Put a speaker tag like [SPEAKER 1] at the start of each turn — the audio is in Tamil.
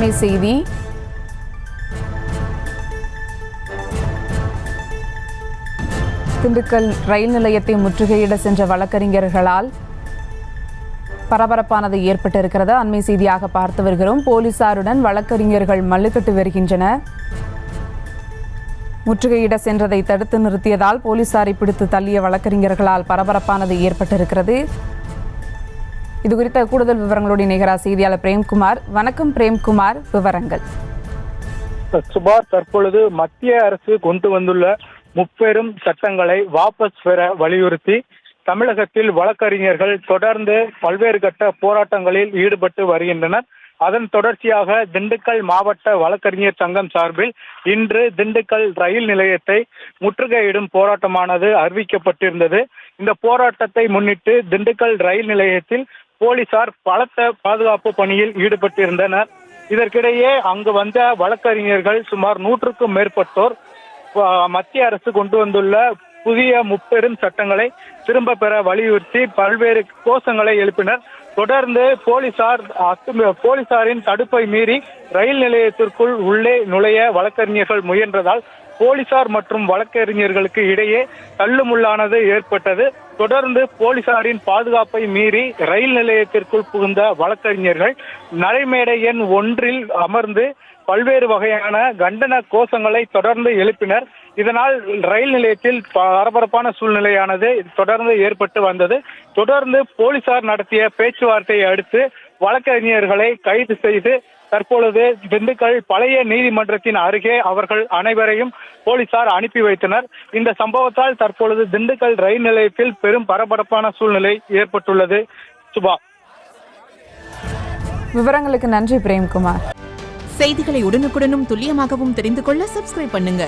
[SPEAKER 1] அண்மை செய்தி. திண்டுக்கல் ரயில் நிலையத்தை முற்றுகையிட சென்ற வழக்கறிஞர்களால் பரபரப்பானது ஏற்பட்டிருக்கிறது. அண்மை செய்தியாக பார்த்து வருகிறோம். போலீசாருடன் வழக்கறிஞர்கள் மல்லுக்கட்டு வருகின்றனர். முற்றுகையிட சென்றதை தடுத்து நிறுத்தியதால் போலீசாரை பிடித்து தள்ளிய வழக்கறிஞர்களால் பரபரப்பானது ஏற்பட்டிருக்கிறது. இது குறித்த கூடுதல் விவரங்களோடு இணைகிறார் செய்தியாளர் பிரேம்குமார். வணக்கம் பிரேம்குமார், விவரங்கள்.
[SPEAKER 2] சுபார், தற்பொழுது மத்திய அரசு கொண்டு வந்துள்ள முப்பெரும் சட்டங்களை வாபஸ் பெற வலியுறுத்தி தமிழகத்தில் வழக்கறிஞர்கள் தொடர்ந்து பல்வேறு கட்ட போராட்டங்களில் ஈடுபட்டு வருகின்றனர். அதன் தொடர்ச்சியாக திண்டுக்கல் மாவட்ட வழக்கறிஞர் சங்கம் சார்பில் இன்று திண்டுக்கல் ரயில் நிலையத்தை முற்றுகையிடும் போராட்டமானது அறிவிக்கப்பட்டிருந்தது. இந்த போராட்டத்தை முன்னிட்டு திண்டுக்கல் ரயில் நிலையத்தில் போலீசார் பலத்த பாதுகாப்பு பணியில் ஈடுபட்டிருந்தனர். இதற்கிடையே அங்கு வந்த வழக்கறிஞர்கள் சுமார் 100க்கும் மேற்பட்டோர் மத்திய அரசு கொண்டு வந்துள்ள புதிய முப்பெரும் சட்டங்களை திரும்ப பெற வலியுறுத்தி பல்வேறு கோஷங்களை எழுப்பினர். தொடர்ந்து போலீசாரின் தடுப்பை மீறி ரயில் நிலையத்திற்குள் உள்ளே நுழைய வழக்கறிஞர்கள் முயன்றதால் போலீசார் மற்றும் வழக்கறிஞர்களுக்கு இடையே தள்ளுமுள்ளானது ஏற்பட்டது. தொடர்ந்து போலீசாரின் பாதுகாப்பை மீறி ரயில் நிலையத்திற்குள் புகுந்த வழக்கறிஞர்கள் நடைமேடை எண் 1 அமர்ந்து பல்வேறு வகையான கண்டன கோஷங்களை தொடர்ந்து எழுப்பினர். இதனால் ரயில் நிலையத்தில் பரபரப்பான சூழ்நிலையானது தொடர்ந்து ஏற்பட்டு வந்தது. தொடர்ந்து போலீசார் நடத்திய பேச்சுவார்த்தையை அடுத்து வழக்கறிஞர்களை கைது செய்து தற்பொழுது திண்டுக்கல் பழைய நீதிமன்றத்தின் அருகே அவர்கள் அனைவரையும் போலீசார் அனுப்பி வைத்தனர். இந்த சம்பவத்தால் தற்பொழுது திண்டுக்கல் ரயில் நிலையத்தில் பெரும் பரபரப்பான சூழ்நிலை ஏற்பட்டுள்ளது. சுபா,
[SPEAKER 1] விவரங்களுக்கு நன்றி பிரேம்குமார்.
[SPEAKER 3] செய்திகளை உடனுக்குடனும் துல்லியமாகவும் தெரிந்து கொள்ள சப்ஸ்கிரைப் பண்ணுங்க.